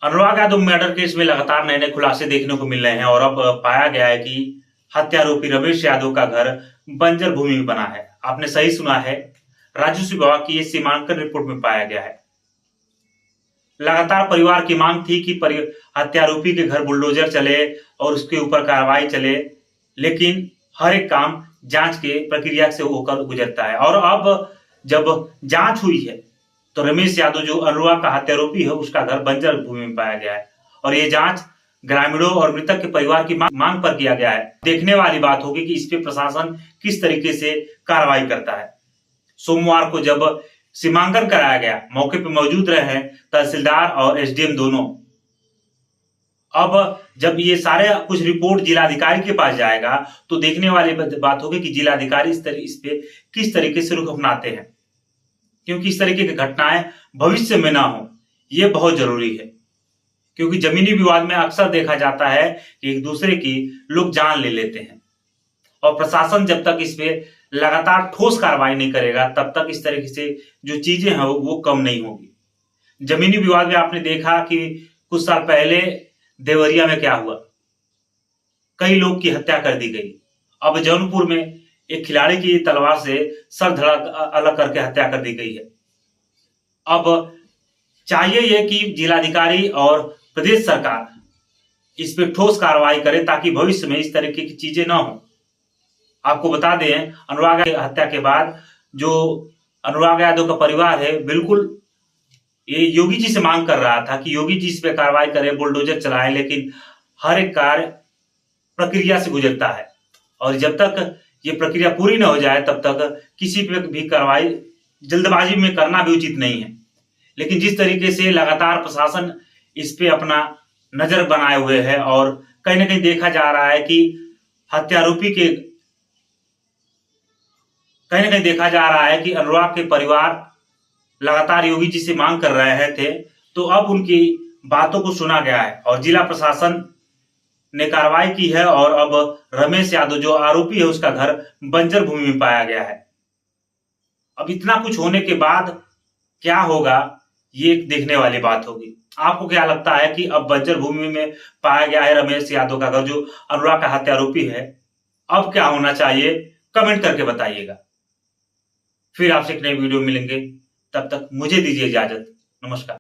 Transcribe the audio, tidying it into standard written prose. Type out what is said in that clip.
Anurag Yadav murder case में लगातार नए नए खुलासे देखने को मिल रहे हैं और अब पाया गया है कि हत्यारोपी रमेश यादव का घर बंजर भूमि में बना है। आपने सही सुना है, राजस्व विभाग की ये सीमांकन रिपोर्ट में पाया गया है। लगातार परिवार की मांग थी कि हत्यारोपी के घर बुलडोजर चले और उसके ऊपर कार्रवाई चले, लेकिन हर एक काम जांच के प्रक्रिया से होकर गुजरता है। और अब जब जांच हुई है तो रमेश यादव जो अनुराग का हत्यारोपी है उसका घर बंजर भूमि में पाया गया है और ये जांच ग्रामीणों और मृतक के परिवार की मांग पर किया गया है। देखने वाली बात होगी कि इस पे प्रशासन किस तरीके से कार्रवाई करता है। सोमवार को जब सीमांकन कराया गया, मौके पर मौजूद रहे हैं तहसीलदार और एसडीएम दोनों। अब जब ये सारे कुछ रिपोर्ट जिलाधिकारी के पास जाएगा तो देखने वाली बात होगी कि जिलाधिकारी इस पे किस तरीके से रुख अपनाते हैं, क्योंकि इस तरीके की घटनाएं भविष्य में ना हो, ये बहुत जरूरी है। क्योंकि जमीनी विवाद में अक्सर देखा जाता है कि एक दूसरे की लोग जान ले लेते हैं और प्रशासन जब तक इस पे लगातार ठोस कार्रवाई नहीं करेगा तब तक इस तरीके से जो चीजें हैं वो कम नहीं होगी। जमीनी विवाद में आपने देखा कि कुछ साल पहले देवरिया में क्या हुआ, कई लोग की हत्या कर दी गई। अब जौनपुर में एक खिलाड़ी की तलवार से सर धड़ अलग करके हत्या कर दी गई है। अब चाहिए यह कि जिलाधिकारी और प्रदेश सरकार इस पे ठोस कार्रवाई करे ताकि भविष्य में इस तरीके की चीजें ना हो। आपको बता दें, अनुराग हत्या के बाद जो अनुराग यादव का परिवार है बिल्कुल ये योगी जी से मांग कर रहा था कि योगी जी इस पे कार्रवाई करें, बुलडोजर चलाएं, लेकिन हर एक कार्य प्रक्रिया से गुजरता है और जब तक ये प्रक्रिया पूरी न हो जाए तब तक किसी पे भी कार्रवाई जल्दबाजी में करना भी उचित नहीं है। लेकिन जिस तरीके से लगातार प्रशासन इस पे अपना नजर बनाए हुए है और कहीं ना कहीं देखा जा रहा है कि हत्यारोपी के कहीं ना कहीं देखा जा रहा है कि अनुराग के परिवार लगातार योगी जी से मांग कर रहे थे, तो अब उनकी बातों को सुना गया है और जिला प्रशासन ने कार्रवाई की है और अब रमेश यादव जो आरोपी है उसका घर बंजर भूमि में पाया गया है। अब इतना कुछ होने के बाद क्या होगा ये देखने वाली बात होगी। आपको क्या लगता है कि अब बंजर भूमि में पाया गया है रमेश यादव का घर जो अनुराग का हत्यारोपी है, अब क्या होना चाहिए? कमेंट करके बताइएगा। फिर आपसे एक नई वीडियो मिलेंगे, तब तक मुझे दीजिए इजाजत। नमस्कार।